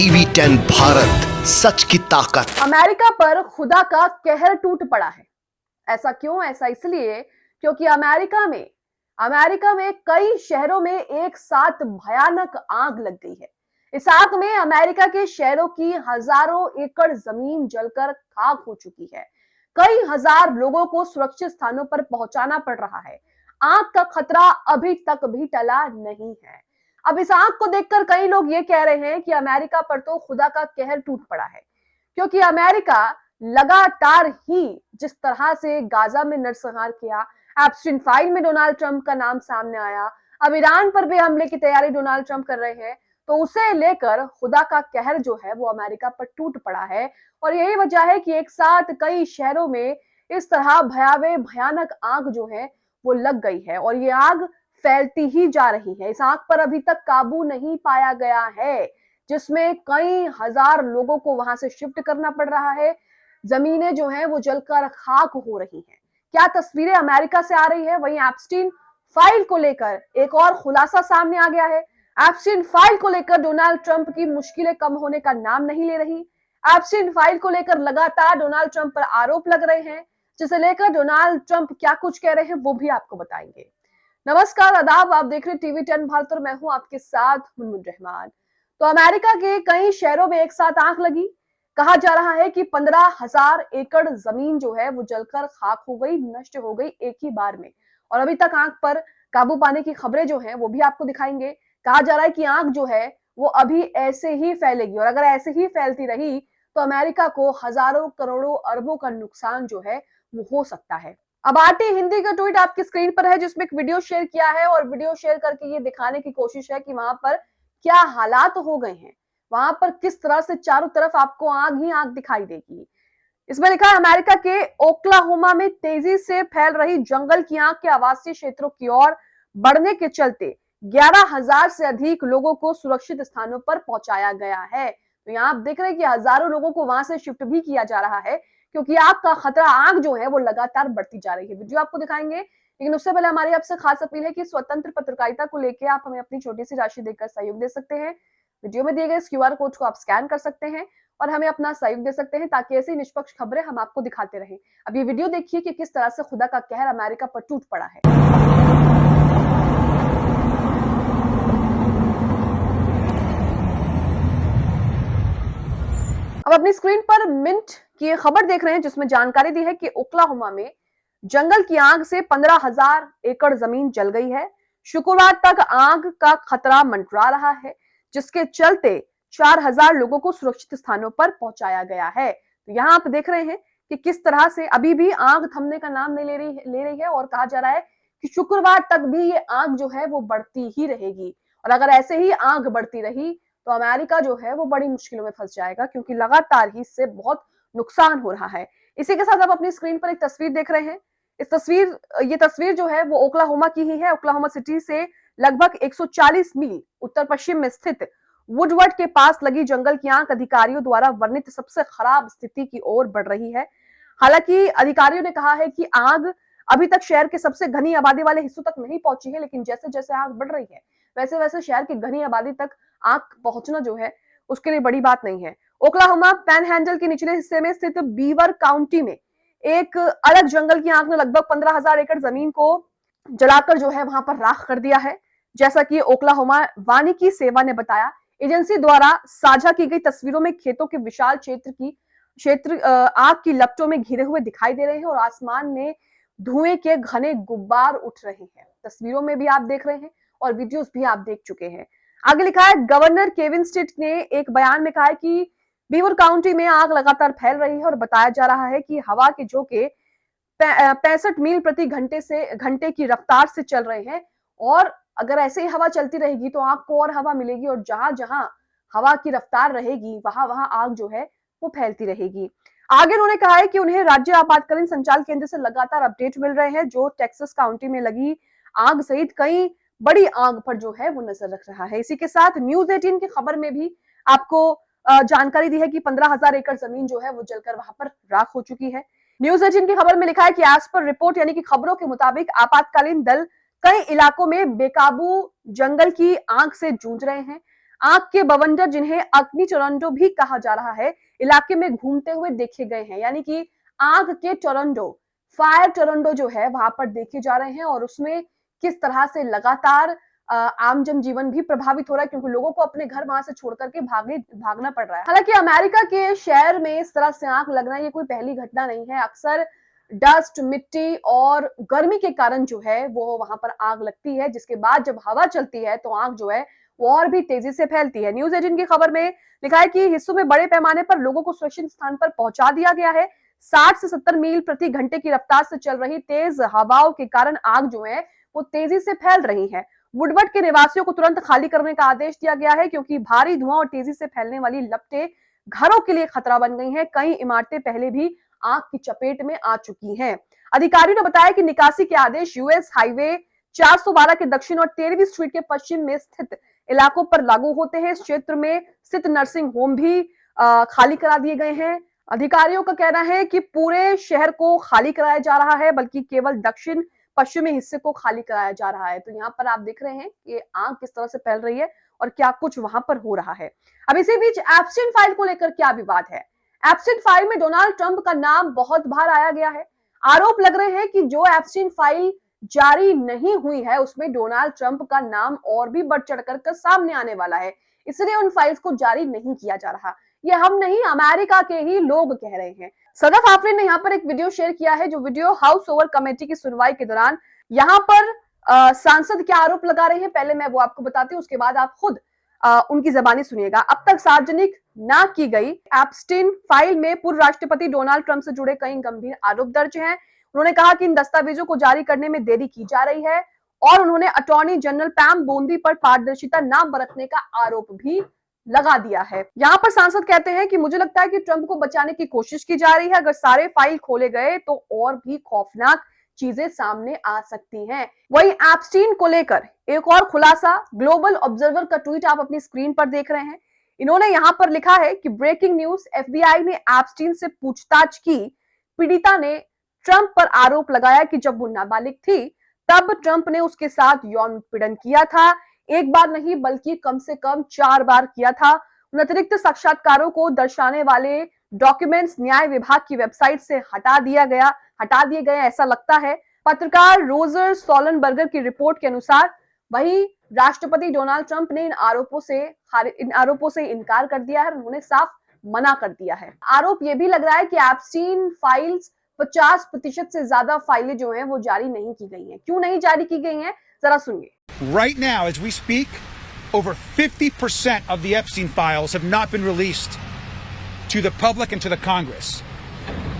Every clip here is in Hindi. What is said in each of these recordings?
टीवी 10 भारत, सच की ताकत। अमेरिका पर खुदा का कहर टूट पड़ा है। ऐसा क्यों? ऐसा इसलिए क्योंकि अमेरिका में कई शहरों में एक साथ भयानक आग लग गई है। इस आग में अमेरिका के शहरों की हजारों एकड़ जमीन जलकर खाक हो चुकी है। कई हजार लोगों को सुरक्षित स्थानों पर पहुंचाना पड़ रहा है। आग का खतरा अभी तक भी टला नहीं है। अब इस आग को देखकर कई लोग ये कह रहे हैं कि अमेरिका पर तो खुदा का कहर टूट पड़ा है, क्योंकि अमेरिका लगातार ही जिस तरह से गाजा में नरसंहार किया, एप्स्टीन फाइल में डोनाल्ड ट्रंप का नाम सामने आया, अब ईरान पर भी हमले की तैयारी डोनाल्ड ट्रंप कर रहे हैं, तो उसे लेकर खुदा का कहर जो है वो अमेरिका पर टूट पड़ा है। और यही वजह है कि एक साथ कई शहरों में इस तरह भयावह भयानक आग जो है वो लग गई है और ये आग फैलती ही जा रही है। इस आग पर अभी तक काबू नहीं पाया गया है, जिसमें कई हजार लोगों को वहां से शिफ्ट करना पड़ रहा है। जमीनें जो हैं वो जलकर खाक हो रही हैं। क्या तस्वीरें अमेरिका से आ रही है। वहीं एप्स्टीन फाइल को लेकर एक और खुलासा सामने आ गया है। एप्स्टीन फाइल को लेकर डोनाल्ड ट्रंप की मुश्किलें कम होने का नाम नहीं ले रही। एप्स्टीन फाइल को लेकर लगातार डोनाल्ड ट्रंप पर आरोप लग रहे हैं, जिसे लेकर डोनाल्ड ट्रंप क्या कुछ कह रहे हैं वो भी आपको बताएंगे। नमस्कार, आदाब, आप देख रहे टीवी 10 भारत और मैं हूं आपके साथ मुनमुन रहमान। तो अमेरिका के कई शहरों में एक साथ आग लगी। कहा जा रहा है कि 15,000 एकड़ जमीन जो है वो जलकर खाक हो गई, नष्ट हो गई एक ही बार में। और अभी तक आग पर काबू पाने की खबरें जो हैं वो भी आपको दिखाएंगे। कहा जा रहा है कि आग जो है वो अभी ऐसे ही फैलेगी और अगर ऐसे ही फैलती रही तो अमेरिका को हजारों करोड़ों अरबों का नुकसान जो है वो हो सकता है। अब आरटी हिंदी का ट्वीट आपकी स्क्रीन पर है, जिसमें एक वीडियो शेयर किया है और वीडियो शेयर करके ये दिखाने की कोशिश है कि वहां पर क्या हालात हो गए हैं, वहां पर किस तरह से चारों तरफ आपको आग ही आग दिखाई देगी। इसमें लिखा है, अमेरिका के ओक्लाहोमा में तेजी से फैल रही जंगल की आग के आवासीय क्षेत्रों की ओर बढ़ने के चलते 11,000 से अधिक लोगों को सुरक्षित स्थानों पर पहुंचाया गया है। तो यहाँ आप देख रहे हैं कि हजारों लोगों को वहां से शिफ्ट भी किया जा रहा है, क्योंकि आग का खतरा, आग जो है वो लगातार बढ़ती जा रही है। वीडियो आपको दिखाएंगे, लेकिन उससे पहले हमारी आपसे खास अपील है कि स्वतंत्र पत्रकारिता को लेकर आप हमें अपनी छोटी सी राशि देकर सहयोग दे सकते हैं। वीडियो में दिए गए इस क्यूआर कोड को आप स्कैन कर सकते हैं और हमें अपना सहयोग दे सकते हैं, ताकि ऐसी निष्पक्ष खबरें हम आपको दिखाते रहें। अब ये वीडियो देखिए कि किस तरह से खुदा का कहर अमेरिका पर टूट पड़ा है। अब अपनी स्क्रीन पर मिंट की ये खबर देख रहे हैं, जिसमें जानकारी दी है कि ओक्लाहोमा में जंगल की आग से 15,000 एकड़ जमीन जल गई है। शुक्रवार तक आग का खतरा मंडरा रहा है, जिसके चलते 4,000 लोगों को सुरक्षित स्थानों पर पहुंचाया गया है। तो यहाँ आप देख रहे हैं कि किस तरह से अभी भी आग थमने का नाम नहीं ले रही है और कहा जा रहा है कि शुक्रवार तक भी ये आग जो है वो बढ़ती ही रहेगी। और अगर ऐसे ही आग बढ़ती रही तो अमेरिका जो है वो बड़ी मुश्किलों में फंस जाएगा, क्योंकि लगातार ही इससे बहुत नुकसान हो रहा है। इसी के साथ आप अपनी स्क्रीन पर एक तस्वीर देख रहे हैं। ये तस्वीर जो है वो ओक्लाहोमा की ही है। ओक्लाहोमा सिटी से लगभग 140 मील उत्तर पश्चिम में स्थित वुडवर्ड के पास लगी जंगल की आग अधिकारियों द्वारा वर्णित सबसे खराब स्थिति की ओर बढ़ रही है। हालांकि अधिकारियों ने कहा है कि आग अभी तक शहर के सबसे घनी आबादी वाले हिस्सों तक नहीं पहुंची है, लेकिन जैसे जैसे आग बढ़ रही है वैसे वैसे शहर की घनी आबादी तक आग पहुंचना जो है उसके लिए बड़ी बात नहीं है। ओक्लाहोमा पैनहैंडल के निचले हिस्से में स्थित बीवर काउंटी में एक अलग जंगल की आग ने लगभग 15,000 एकड़ जमीन को जलाकर जो है वहां पर राख कर दिया है। जैसा कि ओक्लाहोमा वानिकी सेवा ने बताया, एजेंसी द्वारा साझा की गई तस्वीरों में खेतों के विशाल क्षेत्र आग की लपटों में घिरे हुए दिखाई दे रहे हैं और आसमान में धुएं के घने गुब्बार उठ रहे हैं। तस्वीरों में भी आप देख रहे हैं और वीडियोस भी आप देख चुके हैं। आगे लिखा है, गवर्नर केविन स्टिट ने एक बयान में कहा है कि बीवर काउंटी में आग लगातार फैल रही है और बताया जा रहा है कि हवा के झोंके 65 मील प्रति घंटे की रफ्तार से चल रहे हैं और अगर ऐसे ही हवा चलती रहेगी तो आग को और हवा मिलेगी और जहां जहां हवा की रफ्तार रहेगी वहां वहां आग जो है वो फैलती रहेगी। आगे उन्होंने कहा है कि उन्हें राज्य आपातकालीन संचालन केंद्र से लगातार अपडेट मिल रहे हैं, जो टेक्सास काउंटी में लगी आग सहित कई बड़ी आग पर जो है वो नजर रख रहा है। इसी के साथ न्यूज 18 की खबर में भी आपको जानकारी दी है कि 15,000 एकड़ जमीन जो है वो जलकर वहां पर राख हो चुकी है। न्यूज 18 की खबर में लिखा है कि एज पर रिपोर्ट यानी कि खबरों के मुताबिक आपातकालीन दल कई इलाकों में बेकाबू जंगल की आग से जूझ रहे हैं। आग के बवंडर जिन्हें अग्नि टोरंटो भी कहा जा रहा है, इलाके में घूमते हुए देखे गए हैं। यानी कि आग के टोरंटो, फायर टोरंटो जो है वहां पर देखे जा रहे हैं और उसमें किस तरह से लगातार आम जनजीवन भी प्रभावित हो रहा है, क्योंकि लोगों को अपने घर वहां से छोड़ करके भागना पड़ रहा है। हालांकि अमेरिका के शहर में इस तरह से आग लगना ये कोई पहली घटना नहीं है। अक्सर डस्ट, मिट्टी और गर्मी के कारण जो है वो वहां पर आग लगती है, जिसके बाद जब हवा चलती है तो आग जो है वो और भी तेजी से फैलती है। न्यूज 18 की खबर में लिखा है कि हिस्सों में बड़े पैमाने पर लोगों को सुरक्षित स्थान पर पहुंचा दिया गया है। 60 से 70 मील प्रति घंटे की रफ्तार से चल रही तेज हवाओं के कारण आग जो है वो तेजी से फैल रही है। वुडवर्ड के निवासियों को तुरंत खाली करने का आदेश दिया गया है, क्योंकि भारी धुआं और तेजी से फैलने वाली लपटें घरों के लिए खतरा बन गई हैं। कई इमारतें पहले भी आग की चपेट में आ चुकी हैं। अधिकारियों ने बताया कि निकासी के आदेश यूएस हाईवे 412 के दक्षिण और 13वीं स्ट्रीट के पश्चिम में स्थित इलाकों पर लागू होते हैं। इस क्षेत्र में स्थित नर्सिंग होम भी खाली करा दिए गए हैं। अधिकारियों का कहना है कि पूरे शहर को खाली कराया जा रहा है, बल्कि केवल दक्षिण पश्चिमी हिस्से को खाली कराया जा रहा है। तो यहाँ पर आप देख रहे हैं कि आग किस तरह से फैल रही है और क्या कुछ वहां पर हो रहा है। अब इसी बीच एप्स्टीन फाइल को लेकर क्या विवाद है? एप्स्टीन फाइल में डोनाल्ड ट्रंप का नाम बहुत बार आया गया है। आरोप लग रहे हैं कि जो एप्स्टीन फाइल जारी नहीं हुई है उसमें डोनाल्ड ट्रंप का नाम और भी बढ़ चढ़कर सामने आने वाला है, इसलिए उन फाइल्स को जारी नहीं किया जा रहा। ये हम नहीं, अमेरिका के ही लोग कह रहे हैं। सदफ आफरीन ने यहाँ पर एक वीडियो शेयर किया है, जो वीडियो हाउस ओवर कमेटी की सुनवाई के दौरान यहाँ पर सांसद क्या आरोप लगा रहे हैं, पहले मैं वो आपको बताती हूँ, उसके बाद आप खुद उनकी जबानी सुनिएगा। अब तक सार्वजनिक ना की गई एप्स्टीन फाइल में पूर्व राष्ट्रपति डोनाल्ड ट्रंप से जुड़े कई गंभीर आरोप दर्ज हैं। उन्होंने कहा कि इन दस्तावेजों को जारी करने में देरी की जा रही है और उन्होंने अटॉर्नी जनरल पैम बोंदी पर पारदर्शिता न बरतने का आरोप भी लगा दिया है। यहाँ पर सांसद कहते हैं कि मुझे लगता है कि ट्रंप को बचाने की कोशिश की जा रही है। अगर सारे फाइल खोले गए तो और भी खौफनाक चीजें सामने आ सकती हैं। वहीं एप्स्टीन को लेकर एक और खुलासा, ग्लोबल ऑब्जर्वर का ट्वीट आप अपनी स्क्रीन पर देख रहे हैं। इन्होंने यहां पर लिखा है कि ब्रेकिंग न्यूज, एफबीआई ने एप्स्टीन से पूछताछ की। पीड़िता ने ट्रंप पर आरोप लगाया कि जब वो नाबालिग थी तब ट्रंप ने उसके साथ यौन उत्पीड़न किया था। एक बार नहीं बल्कि कम से कम 4 बार किया था। उन अतिरिक्त साक्षात्कारों को दर्शाने वाले डॉक्यूमेंट्स न्याय विभाग की वेबसाइट से हटा दिए गए ऐसा लगता है। पत्रकार रोजर सोलनबर्गर की रिपोर्ट के अनुसार वही राष्ट्रपति डोनाल्ड ट्रंप ने इन आरोपों से इनकार कर दिया है। उन्होंने साफ मना कर दिया है। आरोप यह भी लग रहा है कि एप्स्टीन फाइल्स 50% से ज्यादा फाइलें जो हैं वो जारी नहीं की गई हैं। क्यों नहीं जारी की गई हैं, जरा सुनिए। Right now, as we speak, over 50% of the Epstein files have not been released to the public and to the Congress.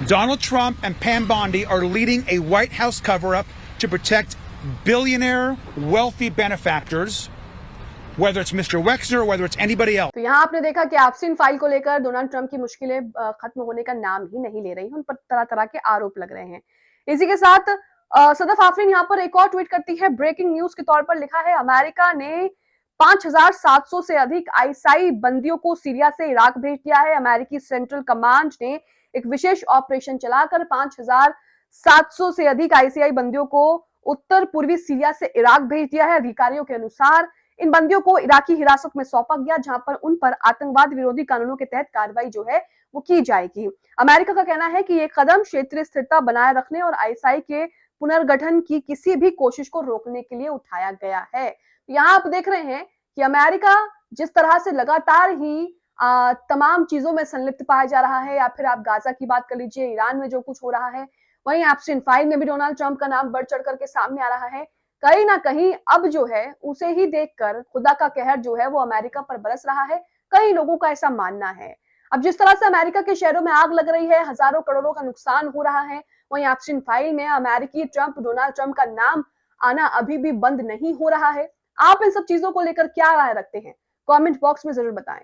Donald Trump and Pam Bondi are leading a White House cover-up to protect billionaire, wealthy benefactors, whether it's Mr. Wexner or whether it's anybody else. तो यहाँ आपने देखा कि एप्स्टीन फाइल को लेकर डोनाल्ड ट्रंप की मुश्किलें खत्म होने का नाम ही नहीं ले रही हैं। उन पर तरह तरह के आरोप लग रहे हैं। इसी के साथ सदफ आफरीन यहाँ पर एक और ट्वीट करती है। ब्रेकिंग न्यूज के तौर पर लिखा है, अमेरिका ने 5700 से अधिक आईएसआई बंदियों को सीरिया से इराक भेज दिया है। अमेरिकी सेंट्रल कमांड ने एक विशेष ऑपरेशन चलाकर 5700 से अधिक आईएसआई बंदियों को उत्तर पूर्वी सीरिया से इराक भेज दिया है। अधिकारियों के अनुसार इन बंदियों को इराकी हिरासत में सौंपा गया, जहां पर उन पर आतंकवाद विरोधी कानूनों के तहत कार्रवाई जो है वो की जाएगी। अमेरिका का कहना है कि ये कदम क्षेत्रीय स्थिरता बनाए रखने और आईएसआई के पुनर्गठन की किसी भी कोशिश को रोकने के लिए उठाया गया है। यहाँ आप देख रहे हैं कि अमेरिका जिस तरह से लगातार ही तमाम चीजों में संलिप्त पाया जा रहा है, या फिर आप गाजा की बात कर लीजिए, ईरान में जो कुछ हो रहा है, वहीं एप्स्टीन फाइल में भी डोनाल्ड ट्रंप का नाम बढ़ चढ़ करके सामने आ रहा है। कहीं ना कहीं अब जो है उसे ही देखकर खुदा का कहर जो है वो अमेरिका पर बरस रहा है, कई लोगों का ऐसा मानना है। अब जिस तरह से अमेरिका के शहरों में आग लग रही है, हजारों करोड़ों का नुकसान हो रहा है, वहीं एप्स्टीन फाइल में अमेरिकी डोनाल्ड ट्रंप का नाम आना अभी भी बंद नहीं हो रहा है। आप इन सब चीजों को लेकर क्या राय रखते हैं? कमेंट बॉक्स में जरूर बताएं।